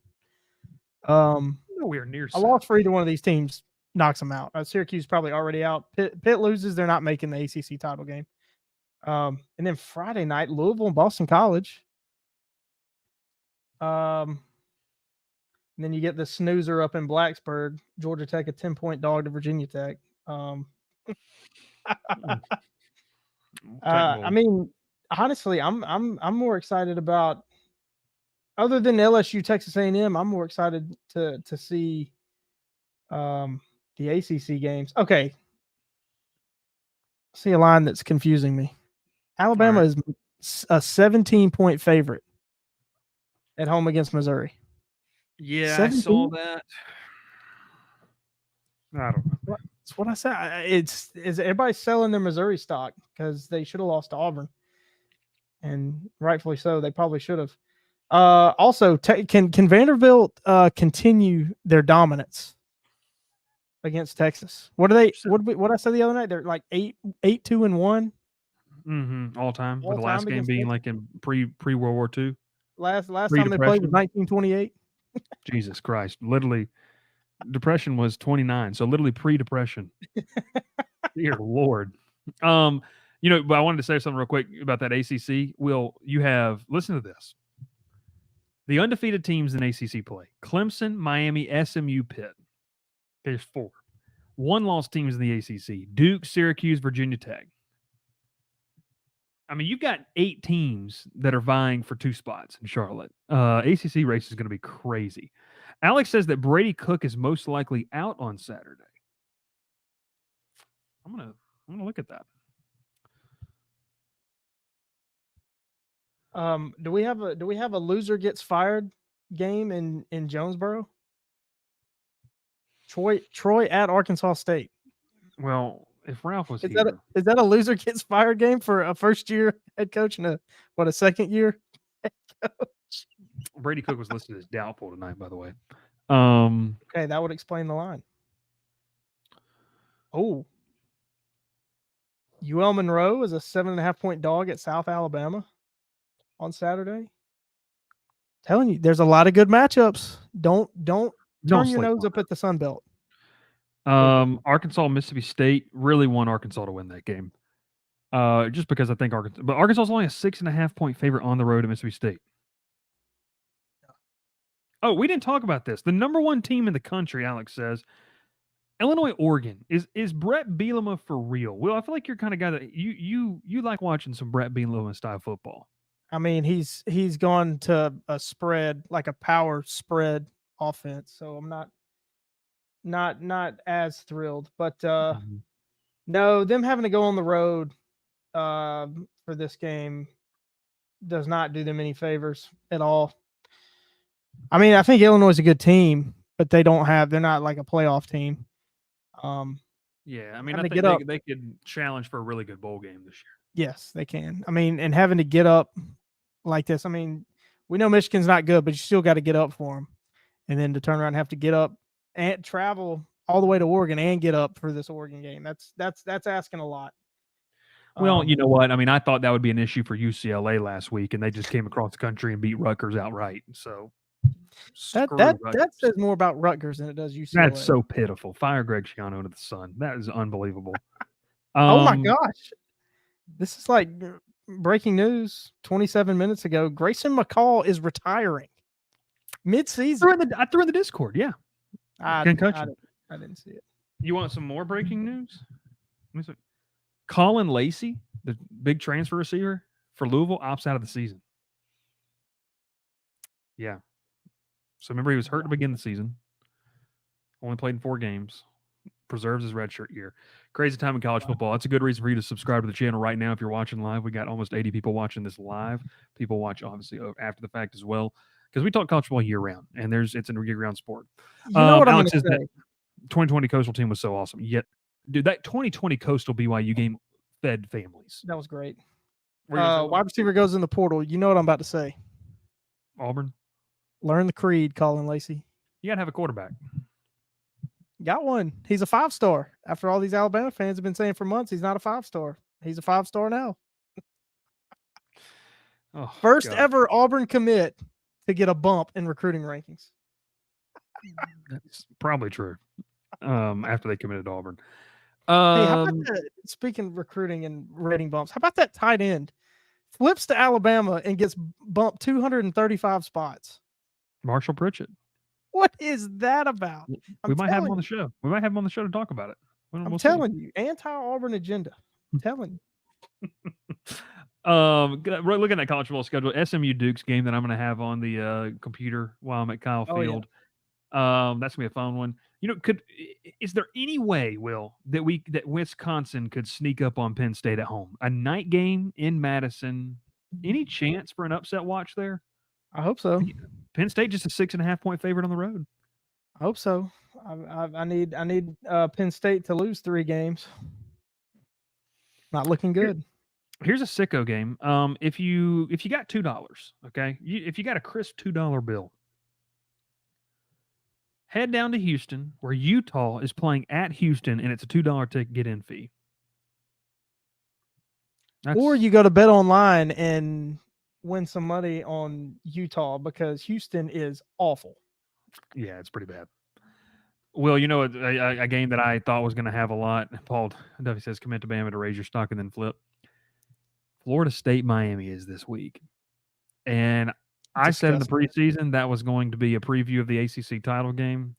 Nowhere near. A loss for either one of these teams knocks them out. Syracuse probably already out. Pitt loses, they're not making the ACC title game. And then Friday night, Louisville and Boston College. And then you get the snoozer up in Blacksburg, Georgia Tech, a 10-point dog to Virginia Tech. I mean, honestly, I'm more excited about, other than LSU-Texas A&M, I'm more excited to see the ACC games. Okay, see a line that's confusing me. Alabama is a 17-point favorite at home against Missouri. Yeah, 17? I saw that. I don't know. That's what I said. Is everybody selling their Missouri stock because they should have lost to Auburn, and rightfully so. They probably should have. Also, can Vanderbilt continue their dominance against Texas? What are they? What I said the other night? They're like 8-2-1. All time. With the last game being like in pre World War II. Last time they played was 1928. Jesus Christ! Literally, Depression was 29, so literally pre-Depression. Dear Lord. But I wanted to say something real quick about that ACC. Will you have listen to this? The undefeated teams in ACC play: Clemson, Miami, SMU, Pitt. There's 4. 1-loss teams in the ACC: Duke, Syracuse, Virginia Tech. I mean, you've got 8 teams that are vying for 2 spots in Charlotte. ACC race is going to be crazy. Alex says that Brady Cook is most likely out on Saturday. I'm gonna look at that. Do we have a loser gets fired game in Jonesboro? Troy at Arkansas State. Well, if Ralph was is that a loser gets fired game for a first year head coach and a second year head coach? Brady Cook was listed as doubtful tonight, by the way. Okay, that would explain the line. Oh, UL Monroe is a 7.5-point dog at South Alabama on Saturday. Telling you, there's a lot of good matchups. Don't turn your nose up at the Sun Belt. Arkansas, Mississippi State, really want Arkansas to win that game. Just because I think Arkansas is only a 6.5-point favorite on the road to Mississippi State. Oh, we didn't talk about this. The number 1 team in the country, Alex says, Illinois, Oregon. Is Brett Bielema for real? Well, I feel like you're kind of guy that you like watching some Brett Bielema style football. I mean, he's gone to a spread, like a power spread offense. So I'm not as thrilled. But no, them having to go on the road for this game does not do them any favors at all. I mean, I think Illinois is a good team, but they're not like a playoff team. Yeah, I mean, I think they could challenge for a really good bowl game this year. Yes, they can. I mean, and having to get up like this, I mean, we know Michigan's not good, but you still got to get up for them. And then to turn around and have to get up and travel all the way to Oregon and get up for this Oregon game. That's asking a lot. Well, you know what? I mean, I thought that would be an issue for UCLA last week, and they just came across the country and beat Rutgers outright. So that says more about Rutgers than it does UCLA. That's so pitiful. Fire Greg Schiano into the sun. That is unbelievable. Oh my gosh. This is like breaking news 27 minutes ago. Grayson McCall is retiring mid-season. I threw in the Discord, yeah. Concussion. I didn't see it. You want some more breaking news? Colin Lacey, the big transfer receiver for Louisville, opts out of the season. Yeah. So remember, he was hurt to begin the season. Only played in 4 games. Preserves his redshirt year. Crazy time in college football. That's a good reason for you to subscribe to the channel right now if you're watching live. We got almost 80 people watching this live. People watch obviously after the fact as well because we talk college football year round, and it's a year-round sport. You know what I'm going Alex, to is that say? 2020 Coastal team was so awesome. Yet, dude, that 2020 Coastal BYU game fed families. That was great. What are you gonna say, Will? Wide receiver goes in the portal. You know what I'm about to say. Auburn. Learn the creed, Colin Lacey. You got to have a quarterback. Got one. He's a 5-star. After all these Alabama fans have been saying for months, he's not a 5-star. He's a 5-star now. Oh, First God. ever Auburn commit to get a bump in recruiting rankings. That's probably true. After they committed to Auburn. Hey, how about speaking of recruiting and rating bumps, how about that tight end flips to Alabama and gets bumped 235 spots? Marshall Pritchett. What is that about? We might have him on the show. We might have him on the show to talk about it. I'm telling you, anti-Auburn agenda. I'm telling you. Looking at that college football schedule, SMU Duke's game that I'm going to have on the computer while I'm at Kyle Field. Yeah. That's gonna be a fun one. Is there any way, Will, that Wisconsin could sneak up on Penn State at home? A night game in Madison. Any chance for an upset watch there? I hope so. Penn State just a 6.5 point favorite on the road. I hope so. I need Penn State to lose 3 games. Not looking good. Here's a sicko game. If you got $2, okay, if you got a crisp $2 bill, head down to Houston, where Utah is playing at Houston, and it's a $2 ticket get-in fee. Or you go to Bet Online and win some money on Utah because Houston is awful. Yeah, it's pretty bad. Will, a game that I thought was going to have a lot. Paul Duffy says, commit to Bama to raise your stock and then flip. Florida State Miami is this week. And I said in the preseason that was going to be a preview of the ACC title game.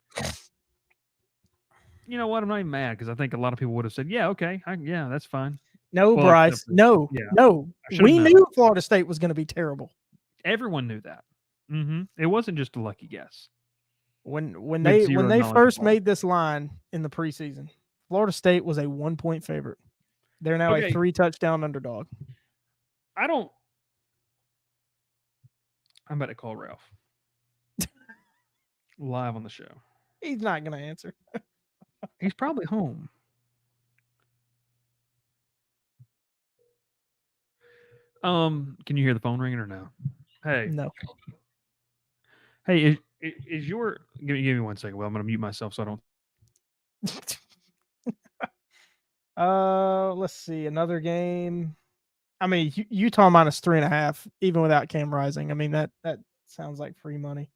You know what? I'm not even mad because I think a lot of people would have said, yeah, okay. Yeah, that's fine. No, well, Bryce. No. We knew Florida State was going to be terrible. Everyone knew that. Mm-hmm. It wasn't just a lucky guess. When they first made this line in the preseason, Florida State was a 1-point favorite. They're now a 3-touchdown underdog. I'm about to call Ralph live on the show. He's not going to answer. He's probably home. Can you hear the phone ringing or no? Hey. No. Hey, is your give me 1 second. Well, I'm going to mute myself so I don't. Let's see. Another game. I mean, Utah minus 3.5, even without Cam Rising. I mean, that sounds like free money.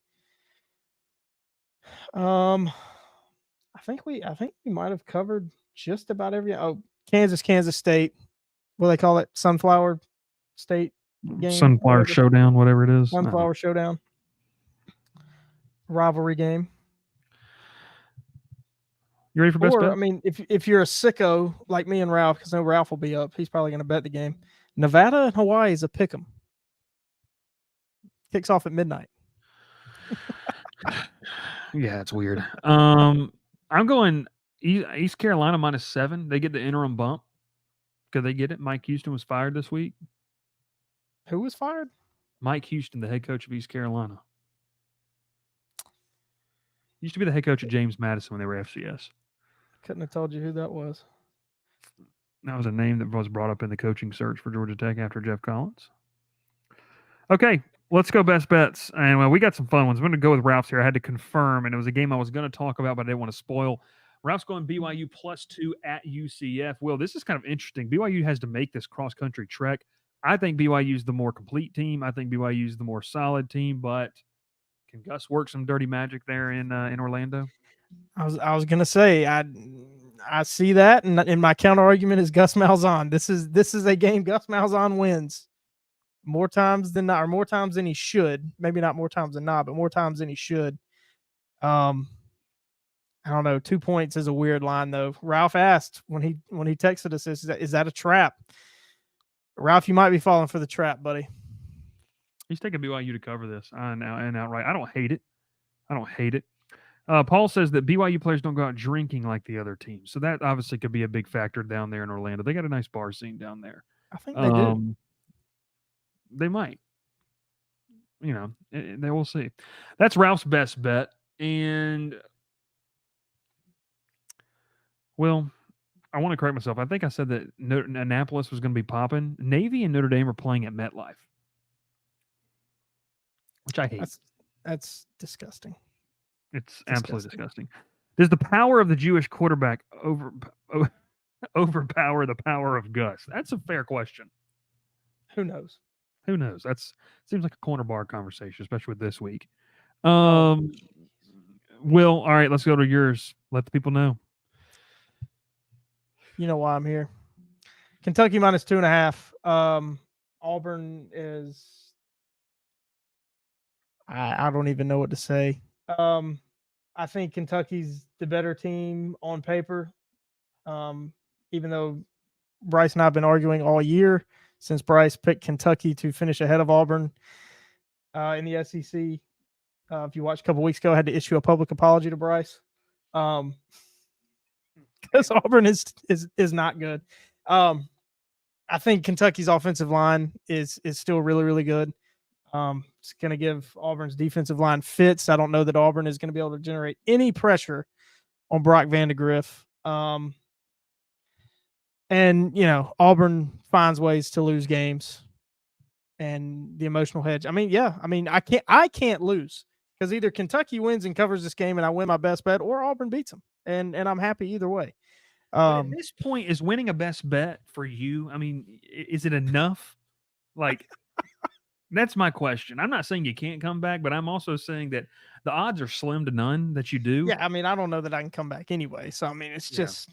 I think we might have covered just about every. Kansas State. What do they call it? Sunflower State game. Sunflower Showdown, whatever it is. Sunflower Showdown. Rivalry game. You ready for best bet? I mean, if you're a sicko like me and Ralph, because I know Ralph will be up, he's probably going to bet the game. Nevada and Hawaii is a pick 'em. Kicks off at midnight. Yeah, it's weird. I'm going East Carolina minus 7. They get the interim bump. Could they get it? Mike Houston was fired this week. Who was fired? Mike Houston, the head coach of East Carolina. Used to be the head coach of James Madison when they were FCS. Couldn't have told you who that was. That was a name that was brought up in the coaching search for Georgia Tech after Jeff Collins. Okay, let's go best bets. And we got some fun ones. I'm going to go with Ralph's here. I had to confirm, and it was a game I was going to talk about, but I didn't want to spoil. Ralph's going BYU +2 at UCF. Will, this is kind of interesting. BYU has to make this cross-country trek. I think BYU is the more complete team. I think BYU is the more solid team, but can Gus work some dirty magic there in Orlando? I was going to say, I see that, and my counter argument is Gus Malzahn. This is a game Gus Malzahn wins more times than not, or more times than he should. Maybe not more times than not, but more times than he should. I don't know. 2 points is a weird line, though. Ralph asked when he texted us, is that a trap? Ralph, you might be falling for the trap, buddy. He's taking BYU to cover this and outright. I don't hate it. Paul says that BYU players don't go out drinking like the other teams, so that obviously could be a big factor down there in Orlando. They got a nice bar scene down there. I think they do. They might. They will see. That's Ralph's best bet, and well, I want to correct myself. I think I said that Annapolis was going to be popping. Navy and Notre Dame are playing at MetLife, which I hate. That's disgusting. It's absolutely disgusting. Does the power of the Jewish quarterback overpower the power of Gus? That's a fair question. Who knows? Who knows? That's seems like a corner bar conversation, especially with this week. Will, all right, let's go to yours. Let the people know. You know why I'm here. Kentucky minus 2.5. Auburn is. I don't even know what to say. I think Kentucky's the better team on paper. Even though Bryce and I have been arguing all year since Bryce picked Kentucky to finish ahead of Auburn in the SEC. If you watched a couple weeks ago, I had to issue a public apology to Bryce because Auburn is not good. I think Kentucky's offensive line is still really, really good. It's going to give Auburn's defensive line fits. I don't know that Auburn is going to be able to generate any pressure on Brock Vandagriff. And, Auburn finds ways to lose games and the emotional hedge. I can't lose because either Kentucky wins and covers this game and I win my best bet, or Auburn beats them. And I'm happy either way. But at this point, is winning a best bet for you? I mean, is it enough? Like, that's my question. I'm not saying you can't come back, but I'm also saying that the odds are slim to none that you do. Yeah, I don't know that I can come back anyway. So, it's just,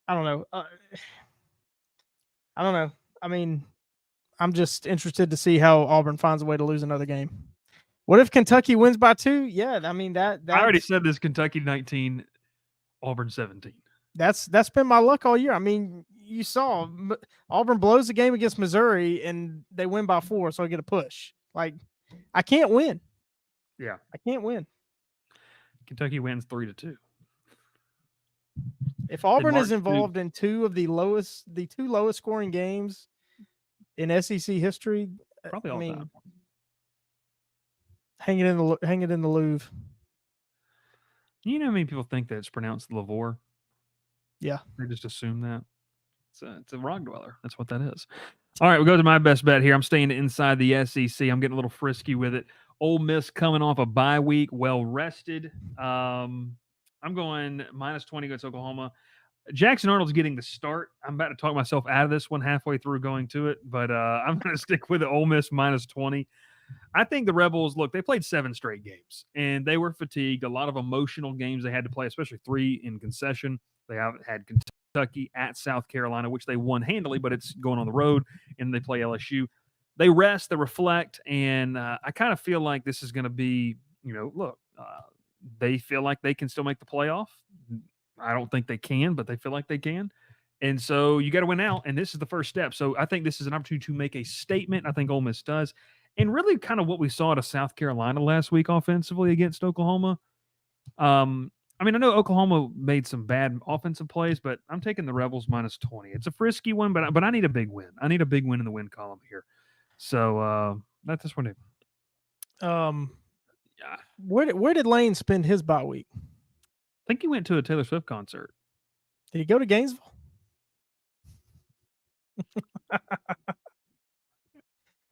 I don't know. I don't know. I'm just interested to see how Auburn finds a way to lose another game. What if Kentucky wins by 2? Yeah, that I already said this: Kentucky 19, Auburn 17. That's been my luck all year. You saw Auburn blows the game against Missouri and they win by 4, so I get a push. Like, I can't win. Yeah, I can't win. Kentucky wins 3-2. If Auburn is involved in two lowest scoring games in SEC history, probably all time. Hang it in the Louvre. You know how many people think that it's pronounced Lavore? Yeah. They just assume that. It's a rock dweller. That's what that is. All right, we'll go to my best bet here. I'm staying inside the SEC. I'm getting a little frisky with it. Ole Miss coming off a bye week, well rested. I'm going minus 20 against Oklahoma. Jackson Arnold's getting the start. I'm about to talk myself out of this one halfway through going to it, but I'm going to stick with it. Ole Miss minus 20. I think the Rebels, look, they played 7 straight games, and they were fatigued. A lot of emotional games they had to play, especially 3 in concession. They have had Kentucky at South Carolina, which they won handily, but it's going on the road, and they play LSU. They rest, they reflect, and I kind of feel like this is going to be, they feel like they can still make the playoff. I don't think they can, but they feel like they can. And so you got to win out, and this is the first step. So I think this is an opportunity to make a statement. I think Ole Miss does. And really kind of what we saw to South Carolina last week offensively against Oklahoma. I know Oklahoma made some bad offensive plays, but I'm taking the Rebels minus 20. It's a frisky one, but I need a big win. I need a big win in the win column here. So that's this one. Where did Lane spend his bye week? I think he went to a Taylor Swift concert. Did he go to Gainesville?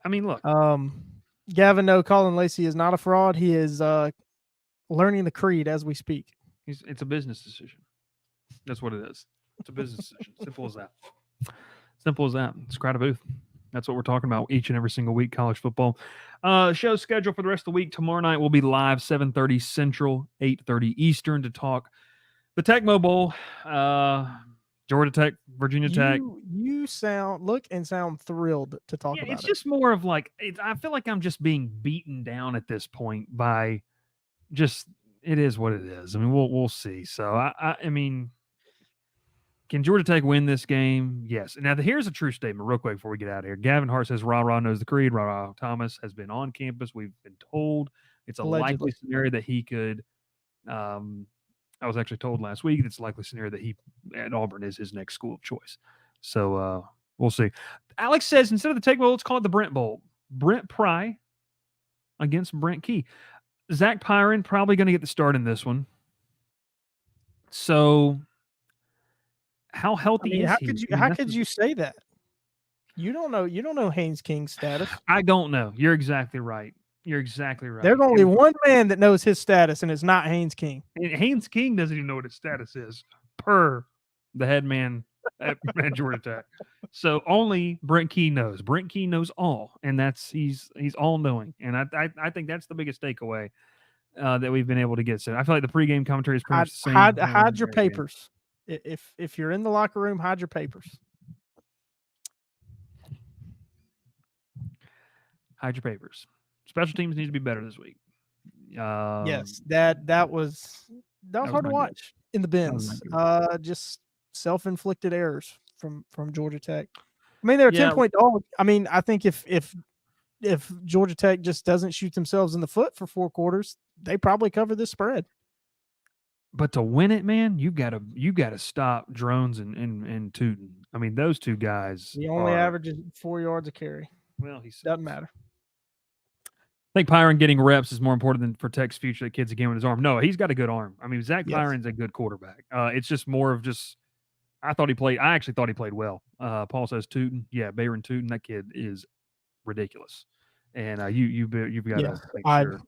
Look. Gavin, no, Colin Lacey is not a fraud. He is learning the creed as we speak. It's a business decision. That's what it is. It's a business decision. Simple as that. Simple as that. It's crowd a booth. That's what we're talking about each and every single week, college football. Show schedule for the rest of the week. Tomorrow night we'll be live 7:30 Central, 8:30 Eastern to talk the Tecmo Bowl, Georgia Tech, Virginia Tech. You sound thrilled to talk about it. It's just more of like, I feel like I'm just being beaten down at this point by just, it is what it is. We'll see. So, can Georgia Tech win this game? Yes. Now, here's a true statement real quick before we get out of here. Gavin Hart says, rah-rah knows the creed. Rah-rah Thomas has been on campus. We've been told it's a likely scenario that he could I was actually told last week it's a likely scenario that he at Auburn is his next school of choice. So we'll see. Alex says instead of the Tech Bowl, let's call it the Brent Bowl. Brent Pry against Brent Key. Zach Pyron probably going to get the start in this one. So how healthy is he? How could you say that? You don't know Haynes King's status. I don't know. You're exactly right. There's only one man that knows his status, and it's not Haynes King. And Haynes King doesn't even know what his status is, per the head man at Georgia Tech. So only Brent Key knows. Brent Key knows all, and he's all knowing. And I think that's the biggest takeaway that we've been able to get. So I feel like the pregame commentary is pretty much the same. Hide your papers. If you're in the locker room, hide your papers. Hide your papers. Special teams needs to be better this week. Yes, that was hard to watch in the bins. Just self-inflicted errors from Georgia Tech. I mean, they're a 10-point dog. I mean, I think if Georgia Tech just doesn't shoot themselves in the foot for 4 quarters, they probably cover this spread. But to win it, man, you gotta stop Drones and Tootin. I mean, those two guys. He only averages 4 yards a carry. Well, doesn't matter. I think Pyron getting reps is more important than for Tech's future. The kid's a game with his arm. No, he's got a good arm. I mean, Zach Pyron's a good quarterback. It's just more of just. I actually thought he played well. Paul says Tootin. Yeah, Bayron Tootin. That kid is ridiculous. And you've got to make sure.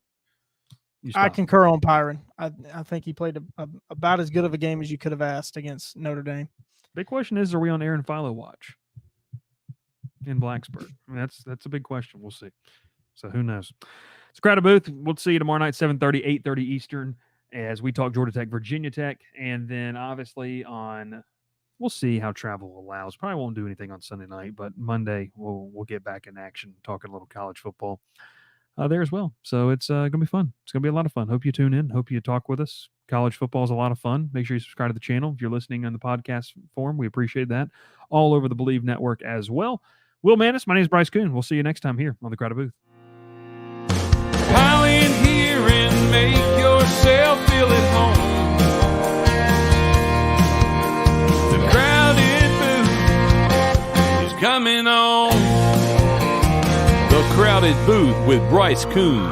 I concur on Pyron. I think he played about as good of a game as you could have asked against Notre Dame. Big question is, are we on Aaron Philo watch in Blacksburg? I mean, that's a big question. We'll see. So who knows? It's Crowded Booth. We'll see you tomorrow night, 7:30, 8:30 Eastern, as we talk Georgia Tech, Virginia Tech, and then obviously we'll see how travel allows. Probably won't do anything on Sunday night, but Monday we'll get back in action, talking a little college football there as well. So it's going to be fun. It's going to be a lot of fun. Hope you tune in. Hope you talk with us. College football is a lot of fun. Make sure you subscribe to the channel. If you're listening on the podcast form, we appreciate that. All over the Believe Network as well. Will Manis, my name is Bryce Kuhn. We'll see you next time here on the Crowded Booth. Pile in here and make yourself feel at home. The Crowded Booth is coming on. The Crowded Booth with Bryce Kuhn.